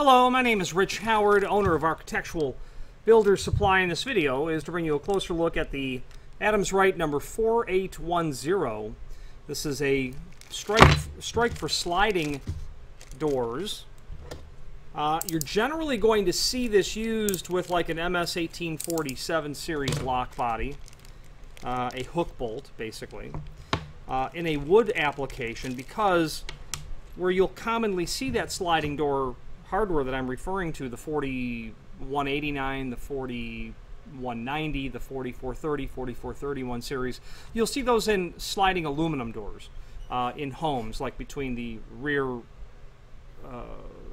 Hello, my name is Rich Howard, owner of Architectural Builder Supply. In this video is to bring you a closer look at the Adams Rite number 4810. This is a strike for sliding doors. You're generally going to see this used with like an MS 1847 series lock body, a hook bolt basically, in a wood application, because where you'll commonly see that sliding door hardware that I'm referring to, the 4189, the 4190, the 4430, 4431 series, you'll see those in sliding aluminum doors in homes, like between the rear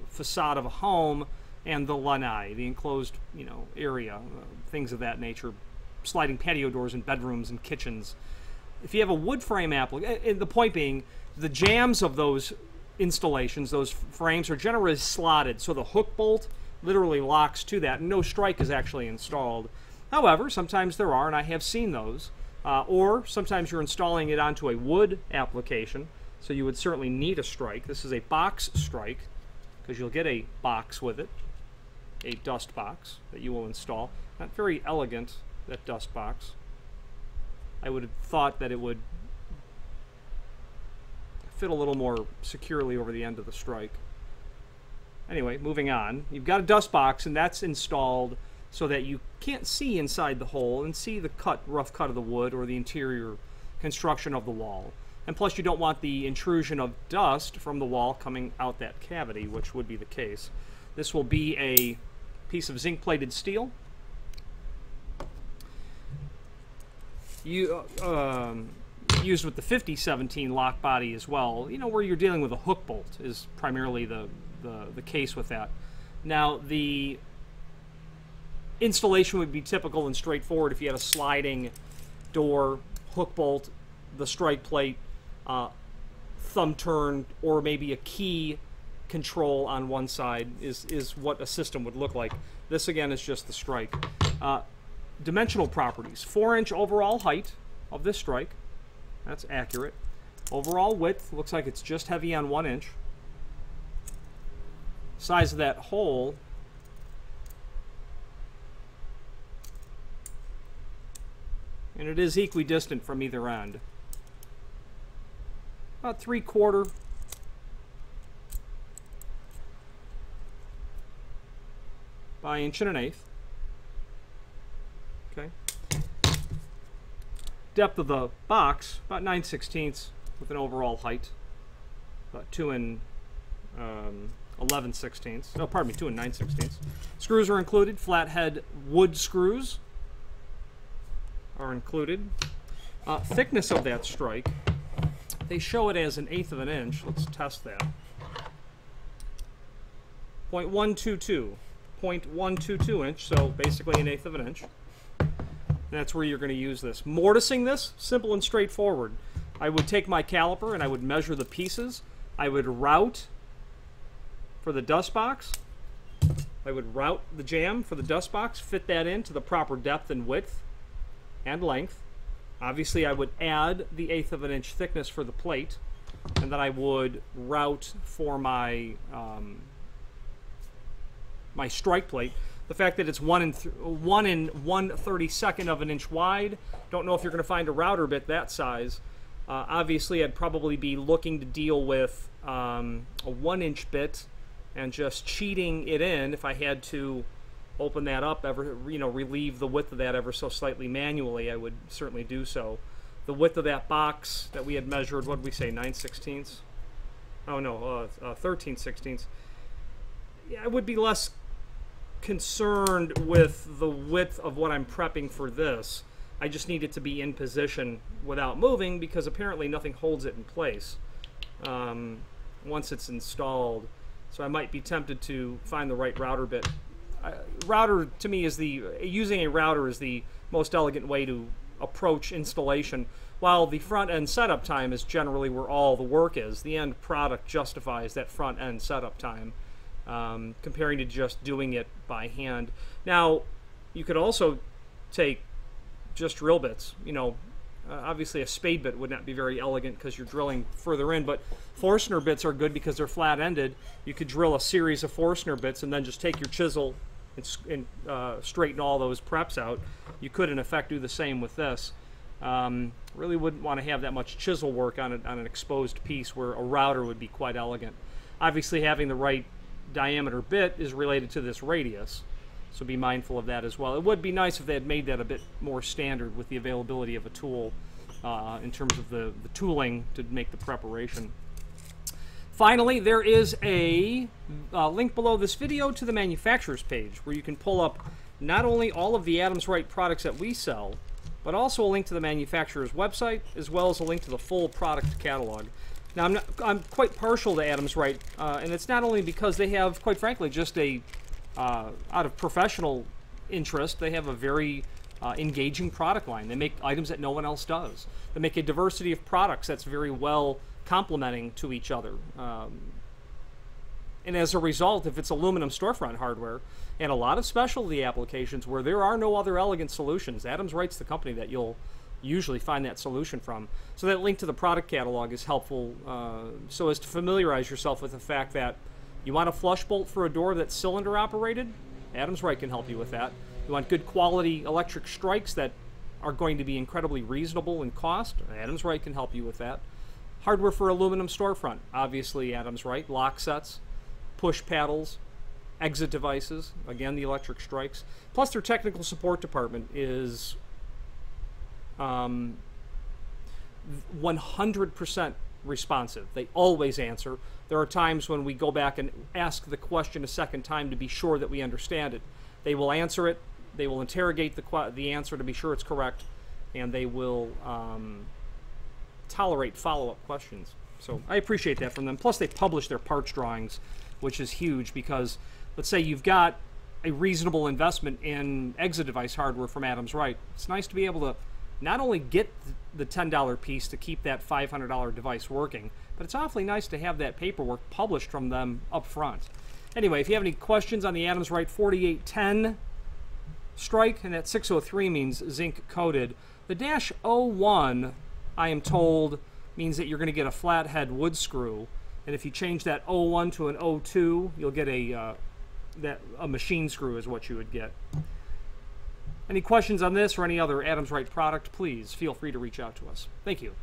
facade of a home and the lanai, the enclosed area, things of that nature, sliding patio doors in bedrooms and kitchens. If you have a wood frame application, the point being, the jambs of those installations, those frames, are generally slotted, so the hook bolt literally locks to that, and no strike is actually installed. However, sometimes there are, and I have seen those, or sometimes you're installing it onto a wood application, so you would certainly need a strike. This is a box strike, because you'll get a box with it, a dust box that you will install. Not very elegant, that dust box. I would have thought that it would fit a little more securely over the end of the strike. Anyway, moving on. You've got a dust box, and that's installed so that you can't see inside the hole and see the rough cut of the wood or the interior construction of the wall. And plus, you don't want the intrusion of dust from the wall coming out that cavity, which would be the case. This will be a piece of zinc-plated steel. Used with the 5017 lock body as well, where you're dealing with a hook bolt is primarily the case with that. Now, the installation would be typical and straightforward if you had a sliding door, hook bolt, the strike plate, thumb turn, or maybe a key control on one side is what a system would look like. This again is just the strike. Dimensional properties: 4-inch overall height of this strike. That's accurate. Overall width looks like it's just heavy on 1 inch. Size of that hole, and it is equidistant from either end. About 3/4 by 1.1 inches. Okay. Depth of the box, about 9/16 with an overall height, about 2 and 11/16. No, pardon me, 2 and 9/16. Screws are included. Flathead wood screws are included. Thickness of that strike, they show it as 1/8 of an inch. Let's test that. 0.122 inch, so basically 1/8 of an inch. That's where you're going to use this. Mortising this, simple and straightforward. I would take my caliper and I would measure the pieces. I would route for the dust box. I would route the jamb for the dust box, fit that in to the proper depth and width and length. Obviously, I would add the 1/8 of an inch thickness for the plate, and then I would route for my my strike plate. The fact that it's 1 1/32 of an inch wide, don't know if you're going to find a router bit that size. Obviously, I'd probably be looking to deal with a 1-inch bit and just cheating it in if I had to open that up, relieve the width of that ever so slightly manually. I would certainly do so. The width of that box that we had measured, what did we say, 9/16? Oh no, 13/16. Yeah, I would be less concerned with the width of what I'm prepping for this. I just need it to be in position without moving, because apparently nothing holds it in place once it's installed. So I might be tempted to find the right router bit. Router to me is using a router is the most elegant way to approach installation. While the front end setup time is generally where all the work is, the end product justifies that front end setup time. Comparing to just doing it by hand. Now, you could also take just drill bits, Obviously, a spade bit would not be very elegant because you're drilling further in, but Forstner bits are good because they're flat-ended. You could drill a series of Forstner bits and then just take your chisel and straighten all those preps out. You could, in effect, do the same with this. Really wouldn't want to have that much chisel work on an exposed piece where a router would be quite elegant. Obviously, having the right diameter bit is related to this radius, so be mindful of that as well. It would be nice if they had made that a bit more standard with the availability of a tool in terms of the tooling to make the preparation. Finally, there is a link below this video to the manufacturer's page where you can pull up not only all of the Adams Rite products that we sell, but also a link to the manufacturer's website, as well as a link to the full product catalog. Now, I'm quite partial to Adams Rite, and it's not only because they have, quite frankly, just a, out of professional interest, they have a very engaging product line. They make items that no one else does. They make a diversity of products that's very well complementing to each other. And as a result, if it's aluminum storefront hardware and a lot of specialty applications where there are no other elegant solutions, Adams Rite's the company that you'll usually find that solution from. So that link to the product catalog is helpful so as to familiarize yourself with the fact that you want a flush bolt for a door that's cylinder operated, Adams Rite can help you with that. You want good quality electric strikes that are going to be incredibly reasonable in cost, Adams Rite can help you with that. Hardware for aluminum storefront, obviously Adams Rite. Lock sets, push paddles, exit devices, again the electric strikes. Plus their technical support department is 100% responsive. They always answer. There are times when we go back and ask the question a second time to be sure that we understand it. They will answer it, they will interrogate the answer to be sure it's correct, and they will tolerate follow-up questions. So I appreciate that from them. Plus they publish their parts drawings, which is huge because let's say you've got a reasonable investment in exit device hardware from Adams Rite. It's nice to be able to not only get the $10 piece to keep that $500 device working, but it's awfully nice to have that paperwork published from them up front. Anyway, if you have any questions on the Adams Rite 4810 strike, and that 603 means zinc coated, the -01, I am told, means that you're going to get a flathead wood screw, and if you change that 01 to an 02, you'll get a machine screw is what you would get. Any questions on this or any other Adams Rite product, please feel free to reach out to us. Thank you.